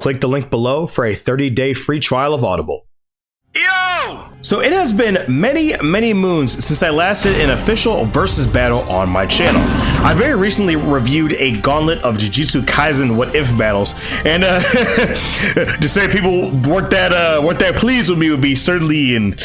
Click the link below for a 30-day free trial of Audible. Yo! So it has been many moons since I last did an official versus battle on my channel. I very recently reviewed a gauntlet of Jujutsu Kaisen what if battles, and to say people weren't that pleased with me would be certainly an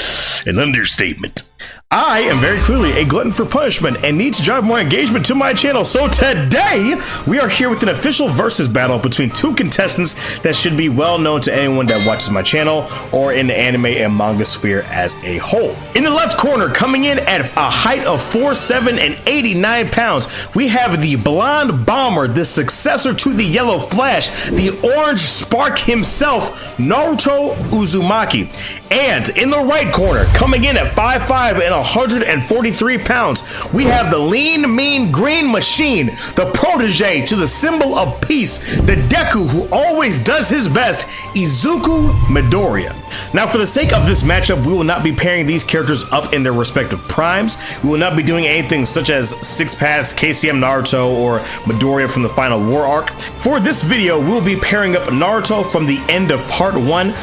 understatement. I am very clearly a glutton for punishment and need to drive more engagement to my channel. So today, we are here with an official versus battle between two contestants that should be well known to anyone that watches my channel or in the anime and manga sphere as a whole. In the left corner, coming in at a height of 4'7" and 89 pounds, we have the blonde bomber, the successor to the yellow flash, the orange spark himself, Naruto Uzumaki. And in the right corner, coming in at 5'5" and 143 pounds, we have the lean, mean green machine, the protege to the symbol of peace, the Deku who always does his best, Izuku Midoriya. Now, for the sake of this matchup, we will not be pairing these characters up in their respective primes. We will not be doing anything such as Six Paths, KCM Naruto, or Midoriya from the Final War arc. For this video, we will be pairing up Naruto from the end of part 1,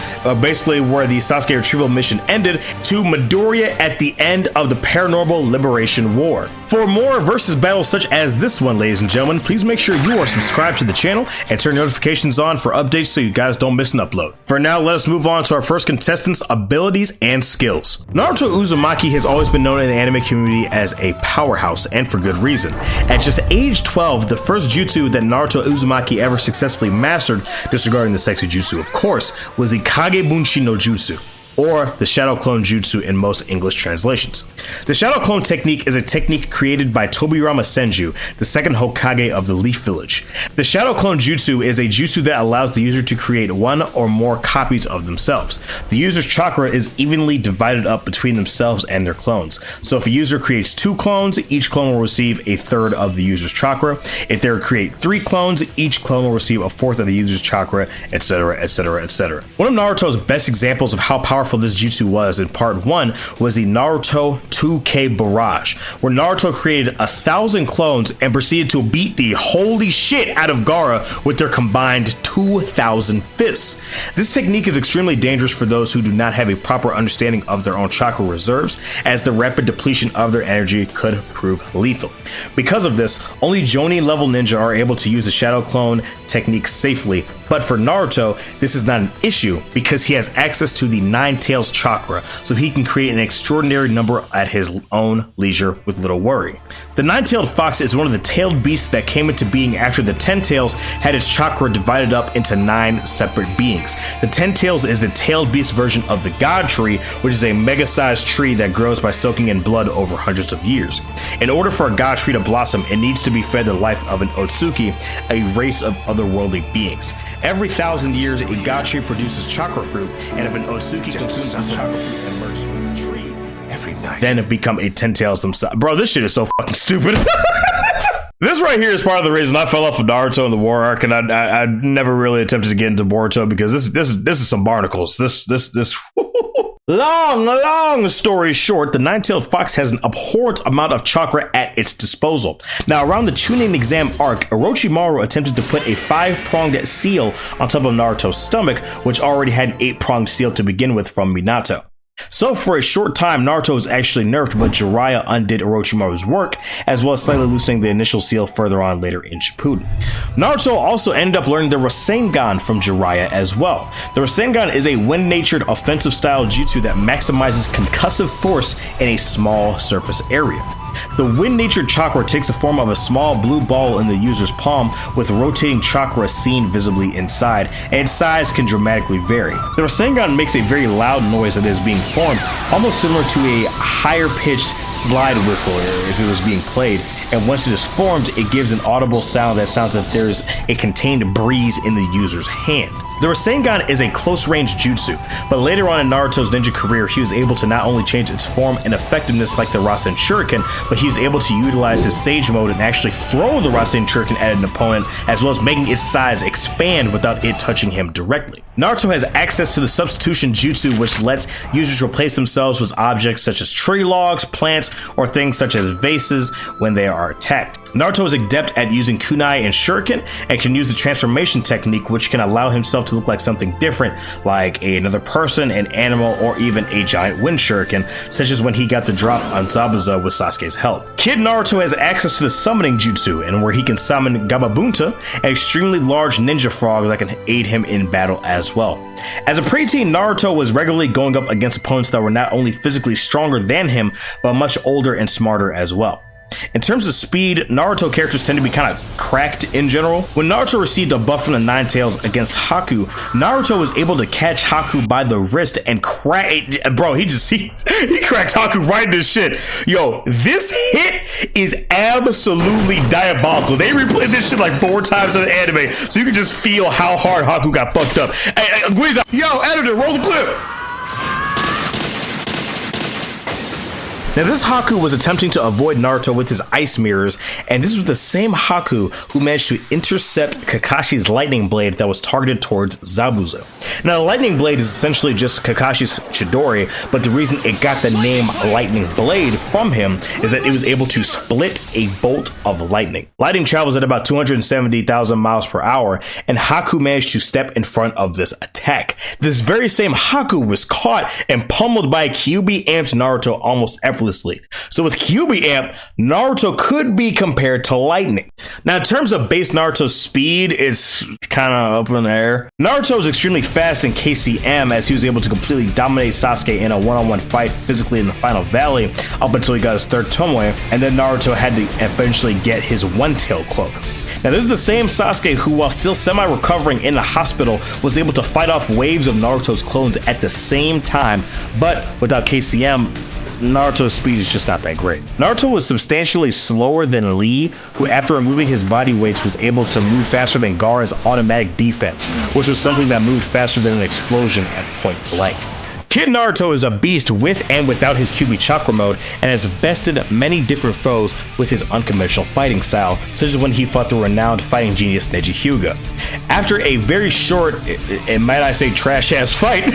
basically where the Sasuke retrieval mission ended, to Midoriya at the end of the Paranormal Liberation War. For more versus battles such as this one, ladies and gentlemen, please make sure you are subscribed to the channel and turn notifications on for updates so you guys don't miss an upload. For now, let us move on to our first contestant's abilities and skills. Naruto Uzumaki has always been known in the anime community as a powerhouse, and for good reason. At just age 12, the first jutsu that Naruto Uzumaki ever successfully mastered, disregarding the sexy jutsu of course, was the Kagebunshi no Jutsu, or the Shadow Clone Jutsu in most English translations. The Shadow Clone technique is a technique created by Tobirama Senju, the second Hokage of the Leaf Village. The Shadow Clone Jutsu is a jutsu that allows the user to create one or more copies of themselves. The user's chakra is evenly divided up between themselves and their clones. So if a user creates 2 clones, each clone will receive a third of the user's chakra. If they create 3 clones, each clone will receive a fourth of the user's chakra, etc, etc, etc. One of Naruto's best examples of how powerful this jutsu was in part 1 was the Naruto 2K Barrage, where Naruto created 1,000 clones and proceeded to beat the holy shit out of Gaara with their combined 2,000 fists. This technique is extremely dangerous for those who do not have a proper understanding of their own chakra reserves, as the rapid depletion of their energy could prove lethal. Because of this, only Jonin level ninja are able to use the Shadow Clone technique safely, but for Naruto, this is not an issue because he has access to the Nine Tails chakra, so he can create an extraordinary number at his own leisure with little worry. The Nine-Tailed Fox is one of the tailed beasts that came into being after the Ten Tails had its chakra divided up into 9 separate beings. The Ten Tails is the tailed beast version of the God Tree, which is a mega-sized tree that grows by soaking in blood over hundreds of years. In order for a God Tree to blossom, it needs to be fed the life of an Otsuki, a race of otherworldly beings. Every 1,000 years, a God Tree produces chakra fruit, and if an Otsuki consumes this chakra fruit and merges with the tree, every night, then it become a 10 tails themselves. Bro, this shit is so fucking stupid. This right here is part of the reason I fell off of Naruto in the War arc, and I never really attempted to get into Boruto because this is some barnacles. This. Long story short, the Nine-Tailed Fox has an abhorrent amount of chakra at its disposal. Now, around the Chunin exam arc, Orochimaru attempted to put a 5-pronged seal on top of Naruto's stomach, which already had an 8-pronged seal to begin with from Minato. So for a short time, Naruto was actually nerfed, but Jiraiya undid Orochimaru's work, as well as slightly loosening the initial seal further on later in Shippuden. Naruto also ended up learning the Rasengan from Jiraiya as well. The Rasengan is a wind-natured offensive style jutsu that maximizes concussive force in a small surface area. The wind-natured chakra takes the form of a small blue ball in the user's palm with rotating chakra seen visibly inside, and its size can dramatically vary. The Rasengan makes a very loud noise that is being formed, almost similar to a higher-pitched slide whistle if it was being played, and once it is formed, it gives an audible sound that sounds like there's a contained breeze in the user's hand. The Rasengan is a close-range jutsu, but later on in Naruto's ninja career, he was able to not only change its form and effectiveness like the Rasen Shuriken, but he was able to utilize his Sage Mode and actually throw the Rasen Shuriken at an opponent, as well as making its size expand without it touching him directly. Naruto has access to the substitution jutsu, which lets users replace themselves with objects such as tree logs, plants, or things such as vases when they are attacked. Naruto is adept at using kunai and shuriken and can use the transformation technique, which can allow himself to look like something different, like another person, an animal, or even a giant wind shuriken, such as when he got the drop on Zabuza with Sasuke's help. Kid Naruto has access to the summoning jutsu, and where he can summon Gamabunta, an extremely large ninja frog that can aid him in battle as well. As a preteen, Naruto was regularly going up against opponents that were not only physically stronger than him, but much older and smarter as well. In terms of speed, Naruto characters tend to be kind of cracked in general. When Naruto received a buff from the Nine Tails against Haku, Naruto was able to catch Haku by the wrist and crack. Bro, he cracked Haku right in the shit. Yo, this hit is absolutely diabolical. They replayed this shit like 4 times in the anime, so you can just feel how hard Haku got fucked up. Hey, Guiza, yo, editor, roll the clip. Now, this Haku was attempting to avoid Naruto with his ice mirrors, and this was the same Haku who managed to intercept Kakashi's lightning blade that was targeted towards Zabuza. Now, the lightning blade is essentially just Kakashi's Chidori, but the reason it got the name lightning blade from him is that it was able to split a bolt of lightning. Lightning travels at about 270,000 miles per hour, and Haku managed to step in front of this attack. This very same Haku was caught and pummeled by Kyuubi amped Naruto almost effortlessly. So with Kyuubi amp, Naruto could be compared to lightning. Now, in terms of base Naruto's speed, it's kind of up in the air. Naruto is extremely fast in KCM, as he was able to completely dominate Sasuke in a one-on-one fight physically in the final valley up until he got his third Tomoe, and then Naruto had to eventually get his one-tail cloak. Now, this is the same Sasuke who, while still semi-recovering in the hospital, was able to fight off waves of Naruto's clones at the same time, but without KCM, Naruto's speed is just not that great. Naruto was substantially slower than Lee, who after removing his body weights was able to move faster than Gaara's automatic defense, which was something that moved faster than an explosion at point blank. Kid Naruto is a beast with and without his Kyuubi chakra mode, and has bested many different foes with his unconventional fighting style, such as when he fought the renowned fighting genius Neji Hyuga. After a very short, and might I say trash-ass fight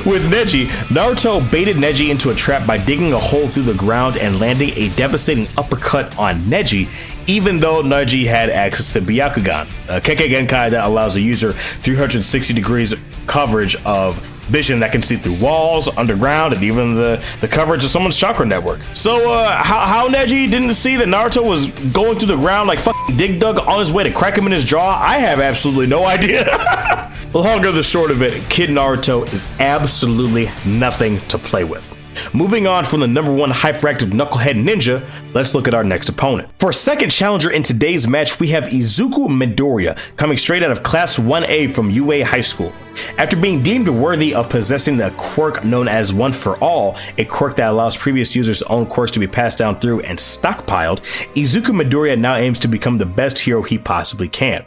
with Neji, Naruto baited Neji into a trap by digging a hole through the ground and landing a devastating uppercut on Neji, even though Neji had access to Byakugan, a Kekkei Genkai that allows a user 360 degrees coverage of vision that can see through walls, underground, and even the coverage of someone's chakra network. So how Neji didn't see that Naruto was going through the ground like fucking Dig Dug on his way to crack him in his jaw, I have absolutely no idea. The long or the short of it, Kid Naruto is absolutely nothing to play with. Moving on from the #1 hyperactive knucklehead ninja, let's look at our next opponent. For a second challenger in today's match, we have Izuku Midoriya, coming straight out of Class 1A from UA High School. After being deemed worthy of possessing the quirk known as One for All, a quirk that allows previous users to own quirks to be passed down through and stockpiled, Izuku Midoriya now aims to become the best hero he possibly can.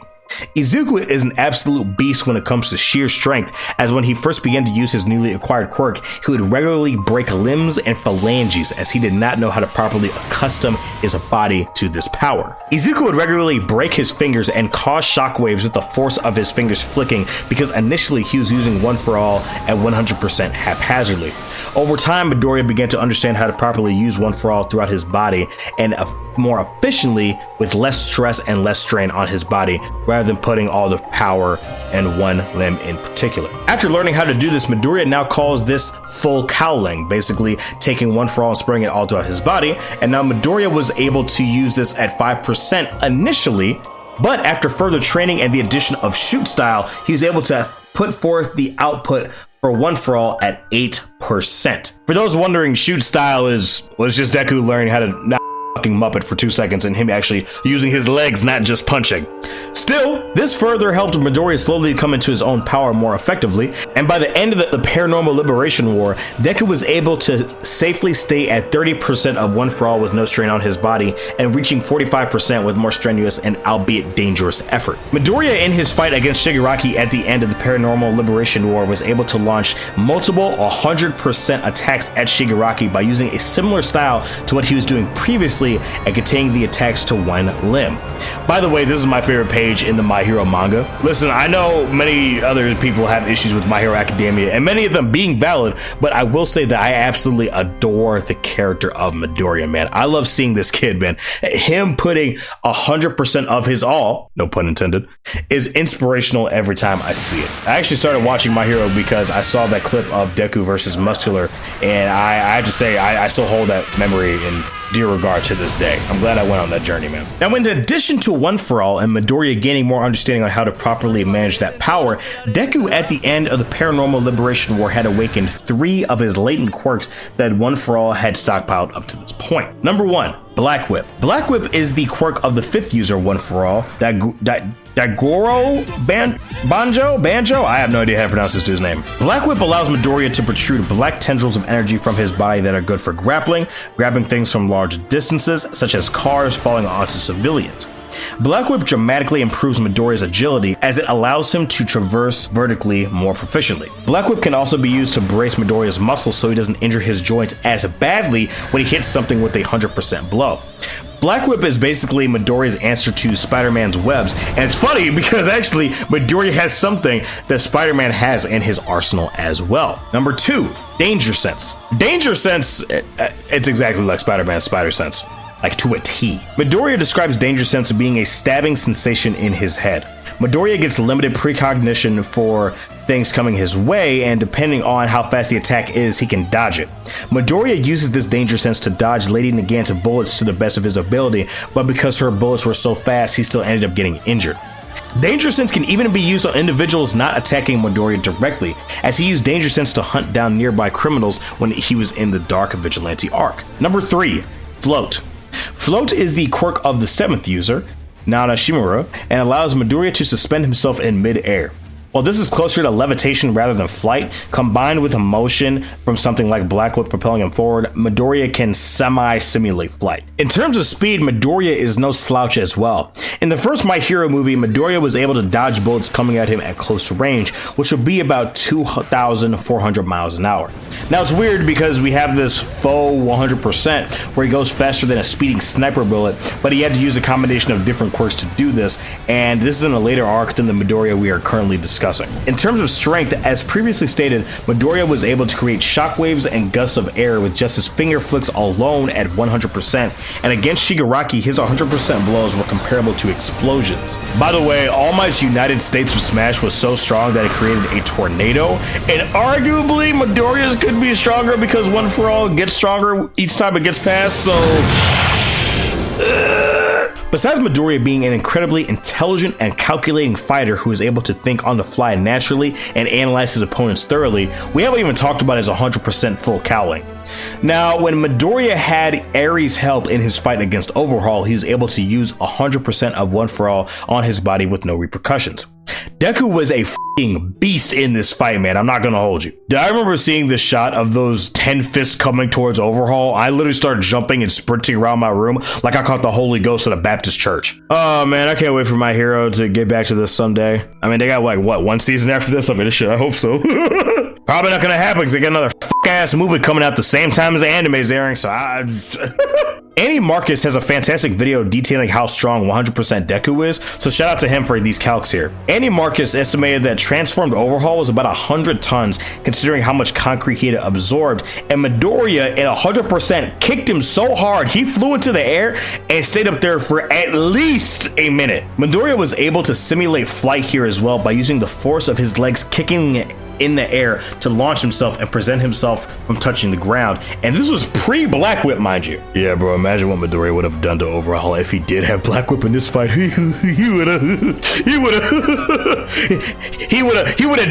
Izuku is an absolute beast when it comes to sheer strength, as when he first began to use his newly acquired quirk, he would regularly break limbs and phalanges as he did not know how to properly accustom his body to this power. Izuku would regularly break his fingers and cause shockwaves with the force of his fingers flicking, because initially he was using One for All at 100% haphazardly. Over time, Midoriya began to understand how to properly use One for All throughout his body, and more efficiently with less stress and less strain on his body, rather than putting all the power in one limb in particular. After learning how to do this, Midoriya now calls this full cowling, basically taking One for All and spreading it all throughout his body, and now Midoriya was able to use this at 5% initially, but after further training and the addition of shoot style, he was able to put forth the output for One for All at 8%. For those wondering, shoot style was just Deku learning how to not fucking Muppet for 2 seconds and him actually using his legs, not just punching. Still, this further helped Midoriya slowly come into his own power more effectively, and by the end of the Paranormal Liberation War, Deku was able to safely stay at 30% of One for All with no strain on his body, and reaching 45% with more strenuous and albeit dangerous effort. Midoriya, in his fight against Shigaraki at the end of the Paranormal Liberation War, was able to launch multiple 100% attacks at Shigaraki by using a similar style to what he was doing previously continuously and containing the attacks to one limb. By the way, this is my favorite page in the My Hero manga. Listen, I know many other people have issues with My Hero Academia, and many of them being valid, but I will say that I absolutely adore the character of Midoriya, man. I love seeing this kid, man. Him putting 100% of his all, no pun intended, is inspirational every time I see it. I actually started watching My Hero because I saw that clip of Deku versus Muscular, and I have to say, I still hold that memory in dear regard to this day. I'm glad I went on that journey, man. Now, in addition to One For All and Midoriya gaining more understanding on how to properly manage that power, Deku at the end of the Paranormal Liberation War had awakened 3 of his latent quirks that One For All had stockpiled up to this point. Number 1, Black Whip. Black Whip is the quirk of the 5th user One For All, Dagoro Banjo? I have no idea how to pronounce this dude's name. Black Whip allows Midoriya to protrude black tendrils of energy from his body that are good for grappling, grabbing things from large distances, such as cars falling onto civilians. Black Whip dramatically improves Midoriya's agility as it allows him to traverse vertically more proficiently. Black Whip can also be used to brace Midoriya's muscles so he doesn't injure his joints as badly when he hits something with a 100% blow. Black Whip is basically Midoriya's answer to Spider-Man's webs, and it's funny because actually Midoriya has something that Spider-Man has in his arsenal as well. Number 2, Danger Sense. Danger Sense, it's exactly like Spider-Man's Spider Sense, like to a T. Midoriya describes Danger Sense as being a stabbing sensation in his head. Midoriya gets limited precognition for things coming his way, and depending on how fast the attack is, he can dodge it. Midoriya uses this Danger Sense to dodge Lady Nagant's bullets to the best of his ability, but because her bullets were so fast, he still ended up getting injured. Danger Sense can even be used on individuals not attacking Midoriya directly, as he used Danger Sense to hunt down nearby criminals when he was in the Dark Vigilante arc. Number 3, Float. Float is the quirk of the 7th user, Nana Shimura, and allows Midoriya to suspend himself in mid-air. While this is closer to levitation rather than flight, combined with a motion from something like Black Whip propelling him forward, Midoriya can semi-simulate flight. In terms of speed, Midoriya is no slouch as well. In the first My Hero movie, Midoriya was able to dodge bullets coming at him at close range, which would be about 2,400 miles an hour. Now it's weird because we have this faux 100% where he goes faster than a speeding sniper bullet, but he had to use a combination of different quirks to do this, and this is in a later arc than the Midoriya we are currently discussing. In terms of strength, as previously stated, Midoriya was able to create shockwaves and gusts of air with just his finger flicks alone at 100%, and against Shigaraki, his 100% blows were comparable to explosions. By the way, All Might's United States of Smash was so strong that it created a tornado, and arguably Midoriya's could be stronger because One For All gets stronger each time it gets passed, so... Besides Midoriya being an incredibly intelligent and calculating fighter who is able to think on the fly naturally and analyze his opponents thoroughly, we haven't even talked about his 100% full cowling. Now, when Midoriya had Ares' help in his fight against Overhaul, he was able to use 100% of One For All on his body with no repercussions. Deku was a f***ing beast in this fight, man. I'm not gonna hold you. I remember seeing this shot of those 10 fists coming towards Overhaul. I literally started jumping and sprinting around my room like I caught the Holy Ghost at a Baptist church. Oh man, I can't wait for My Hero to get back to this someday. I mean, they got like, what, 1 season after this? I mean, shit, I hope so. Probably not gonna happen because they got another ass movie coming out the same time as the anime's airing, so Annie Marcus has a fantastic video detailing how strong 100% Deku is, so shout out to him for these calcs here. Annie Marcus estimated that transformed Overhaul was about 100 tons, considering how much concrete he had absorbed, and Midoriya at 100% kicked him so hard he flew into the air and stayed up there for at least a minute. Midoriya was able to simulate flight here as well by using the force of his legs kicking in the air to launch himself and present himself from touching the ground, and this was pre-Black Whip, mind you. Yeah, bro, imagine what Midoriya would have done to Overhaul if he did have Black Whip in this fight. he would have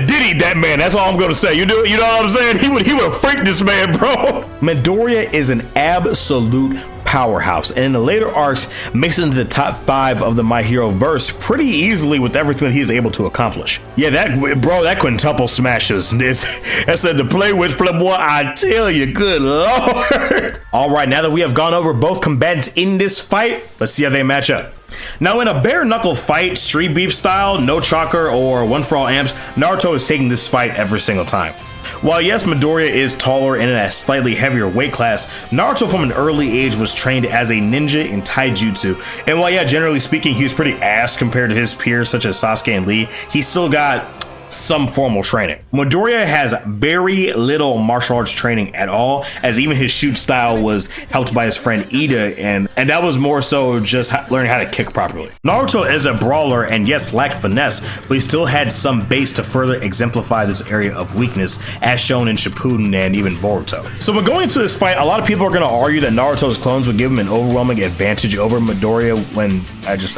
diddied that man. That's all I'm gonna say. You know what I'm saying? He would have freaked this man, bro. Midoriya is an absolute powerhouse, and in the later arcs makes it into the top 5 of the My Hero verse pretty easily with everything that he is able to accomplish. Yeah, that quintuple smashes, that's a to play with, boy, I tell you, good lord. All right, now that we have gone over both combatants in this fight, let's see how they match up. Now, in a bare knuckle fight, street beef style, no chakra or one for all amps, Naruto is taking this fight every single time. While yes, Midoriya is taller and in a slightly heavier weight class, Naruto from an early age was trained as a ninja in taijutsu. And while yeah, generally speaking, he was pretty ass compared to his peers such as Sasuke and Lee, he still got some formal training. Midoriya has very little martial arts training at all, as even his shoot style was helped by his friend Ida, and that was more so just learning how to kick properly. Naruto is a brawler and yes, lacked finesse, but he still had some base to further exemplify this area of weakness, as shown in Shippuden and even Boruto. So when going into this fight, a lot of people are going to argue that Naruto's clones would give him an overwhelming advantage over Midoriya, when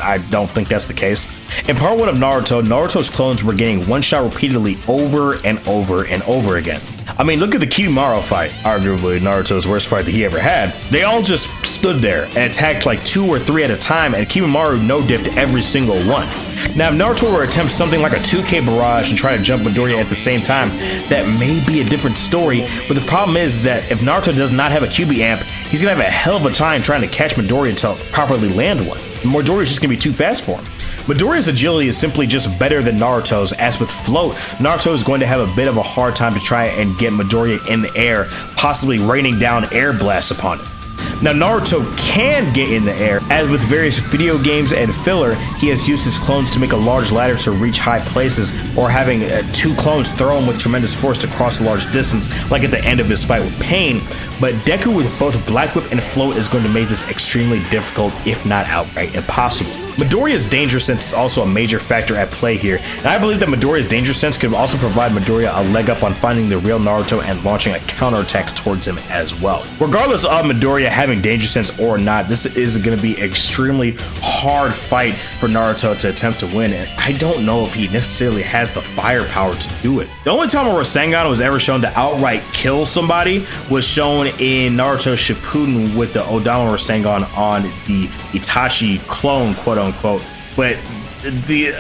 I don't think that's the case. In part 1 of Naruto's clones were getting one shot repeatedly over and over and over again. I mean, look at the Kimaru fight, arguably Naruto's worst fight that he ever had. They all just stood there and attacked like 2 or 3 at a time, and Kimaru no-diffed every single one. Now, if Naruto were to attempt something like a 2K barrage and try to jump Midoriya at the same time, that may be a different story, but the problem is that if Naruto does not have a QB amp, he's gonna have a hell of a time trying to catch Midoriya to properly land one. Midoriya's just gonna be too fast for him. Midoriya's agility is simply just better than Naruto's, as with float, Naruto is going to have a bit of a hard time to try and get Midoriya in the air, possibly raining down air blasts upon him. Now, Naruto can get in the air, as with various video games and filler, he has used his clones to make a large ladder to reach high places, or having 2 clones throw him with tremendous force to cross a large distance, like at the end of his fight with Pain. But Deku with both Black Whip and Float is going to make this extremely difficult, if not outright impossible. Midoriya's danger sense is also a major factor at play here, and I believe that Midoriya's danger sense could also provide Midoriya a leg up on finding the real Naruto and launching a counterattack towards him as well. Regardless of Midoriya having danger sense or not, this is going to be an extremely hard fight for Naruto to attempt to win, and I don't know if he necessarily has the firepower to do it. The only time a Rasengan was ever shown to outright kill somebody was shown in Naruto Shippuden with the Odama Rasengan on the Itachi clone, quote unquote, but the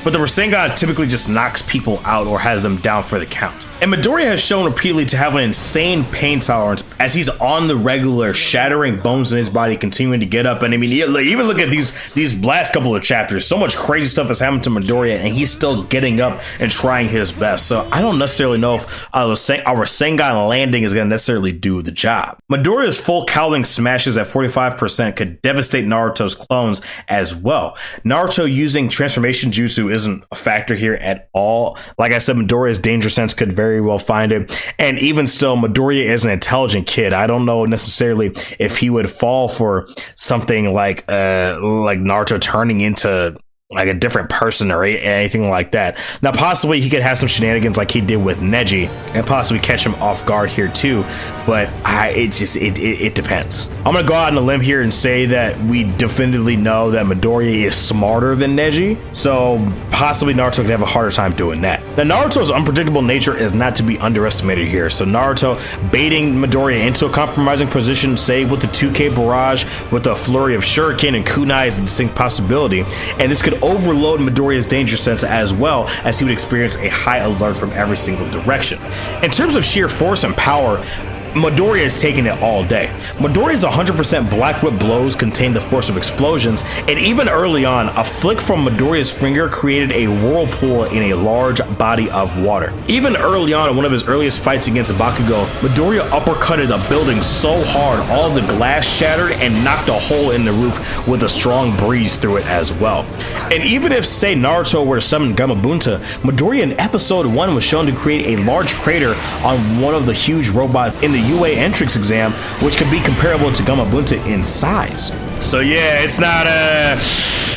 Rasengan typically just knocks people out or has them down for the count. And Midoriya has shown repeatedly to have an insane pain tolerance, as he's on the regular, shattering bones in his body, continuing to get up. And I mean, even look at these last couple of chapters. So much crazy stuff has happened to Midoriya, and he's still getting up and trying his best. So I don't necessarily know if a Rasengan landing is going to necessarily do the job. Midoriya's full cowling smashes at 45% could devastate Naruto's clones as well. Naruto using transformation jutsu isn't a factor here at all. Like I said, Midoriya's danger sense could very well find it, and even still, Midoriya is an intelligent kid. I don't know necessarily if he would fall for something like Naruto turning into like a different person or anything like that. Now, possibly he could have some shenanigans like he did with Neji and possibly catch him off guard here too, but it depends. I'm gonna go out on a limb here and say that we definitively know that Midoriya is smarter than Neji, so possibly Naruto could have a harder time doing that. Now, Naruto's unpredictable nature is not to be underestimated here, so Naruto baiting Midoriya into a compromising position, say with the 2K barrage, with a flurry of shuriken and kunai is a distinct possibility, and this could overload Midoriya's danger sense as well, as he would experience a high alert from every single direction. In terms of sheer force and power, Midoriya is taking it all day. Midoriya's 100% Black Whip blows contain the force of explosions, and even early on, a flick from Midoriya's finger created a whirlpool in a large body of water. Even early on in one of his earliest fights against Bakugo, Midoriya uppercutted a building so hard all the glass shattered and knocked a hole in the roof with a strong breeze through it as well. And even if, say, Naruto were to summon Gamabunta, Midoriya in episode 1 was shown to create a large crater on one of the huge robots in the UA entrance exam, which could be comparable to Gamabunta in size. So yeah, it's not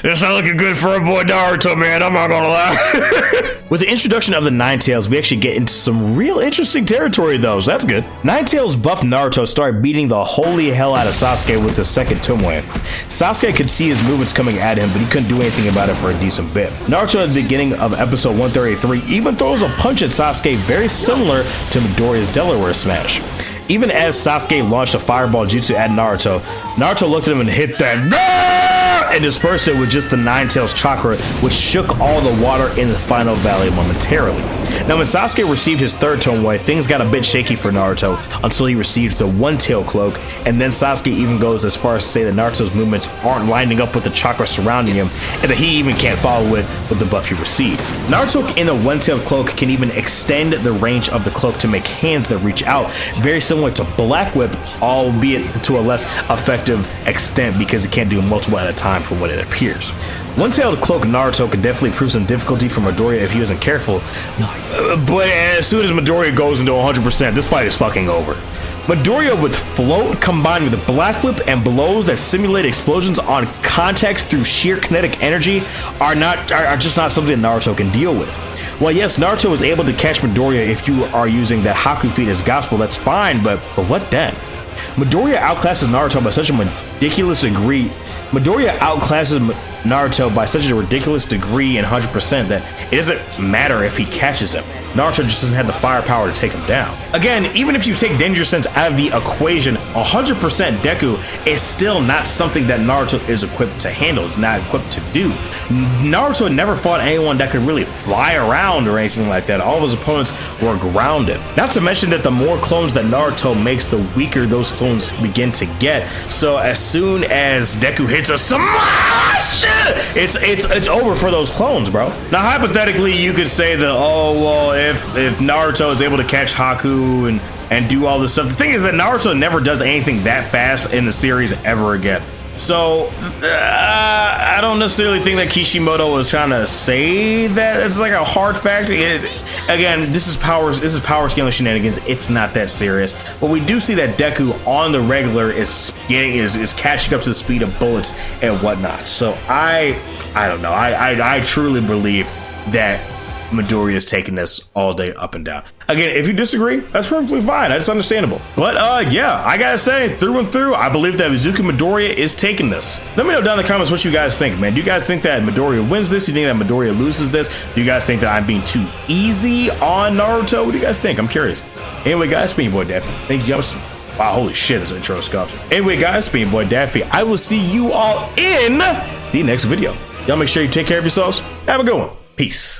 looking good for our boy Naruto, man. I'm not gonna lie. With the introduction of the Ninetales, we actually get into some real interesting territory though, so that's good. Ninetales buff Naruto started beating the holy hell out of Sasuke with the second Tomoe. Sasuke could see his movements coming at him, but he couldn't do anything about it for a decent bit. Naruto at the beginning of episode 133 even throws a punch at Sasuke very similar to Midoriya's Delaware Smash. Even as Sasuke launched a fireball jutsu at Naruto, Naruto looked at him and hit that and dispersed it with just the Ninetales chakra, which shook all the water in the final valley momentarily. Now, when Sasuke received his third Tomoe, things got a bit shaky for Naruto until he received the one-tail cloak, and then Sasuke even goes as far as to say that Naruto's movements aren't lining up with the chakra surrounding him, and that he even can't follow it with the buff he received. Naruto in the one-tailed cloak can even extend the range of the cloak to make hands that reach out, very similar to Black Whip, albeit to a less effective extent because it can't do multiple at a time from what it appears. One-tailed cloak Naruto could definitely prove some difficulty for Midoriya if he wasn't careful, but as soon as Midoriya goes into 100%, this fight is fucking over. Midoriya with float combined with Black Whip and blows that simulate explosions on contact through sheer kinetic energy are just not something that Naruto can deal with. Well, yes, Naruto was able to catch Midoriya if you are using that Haku feat as gospel, that's fine, but what then? Midoriya outclasses Naruto by such a ridiculous degree. Midoriya outclasses Naruto by such a ridiculous degree and 100% that it doesn't matter if he catches him. Naruto just doesn't have the firepower to take him down. Again, even if you take danger sense out of the equation, 100% Deku is still not something that Naruto is equipped to handle, is not equipped to do. Naruto never fought anyone that could really fly around or anything like that. All of his opponents were grounded. Not to mention that the more clones that Naruto makes, the weaker those clones begin to get. So as soon as Deku hits a smash, it's over for those clones, bro. Now hypothetically, you could say that, oh well, if Naruto is able to catch Haku and do all this stuff. The thing is that Naruto never does anything that fast in the series ever again. So I don't necessarily think that Kishimoto was trying to say that it's like a hard fact. Again, this is power scaling shenanigans. It's not that serious. But we do see that Deku on the regular is catching up to the speed of bullets and whatnot. So I don't know. I truly believe that Midoriya is taking this all day up and down. Again, if you disagree, that's perfectly fine. That's understandable. But yeah, I gotta say, through and through, I believe that Uzumaki Midoriya is taking this. Let me know down in the comments what you guys think, man. Do you guys think that Midoriya wins this? Do you think that Midoriya loses this? Do you guys think that I'm being too easy on Naruto? What do you guys think? I'm curious. Anyway, guys, it's been your boy Daffy. Thank you guys. Wow, holy shit, this intro is sculpted. Anyway, guys, it's been your boy Daffy. I will see you all in the next video. Y'all make sure you take care of yourselves. Have a good one. Peace.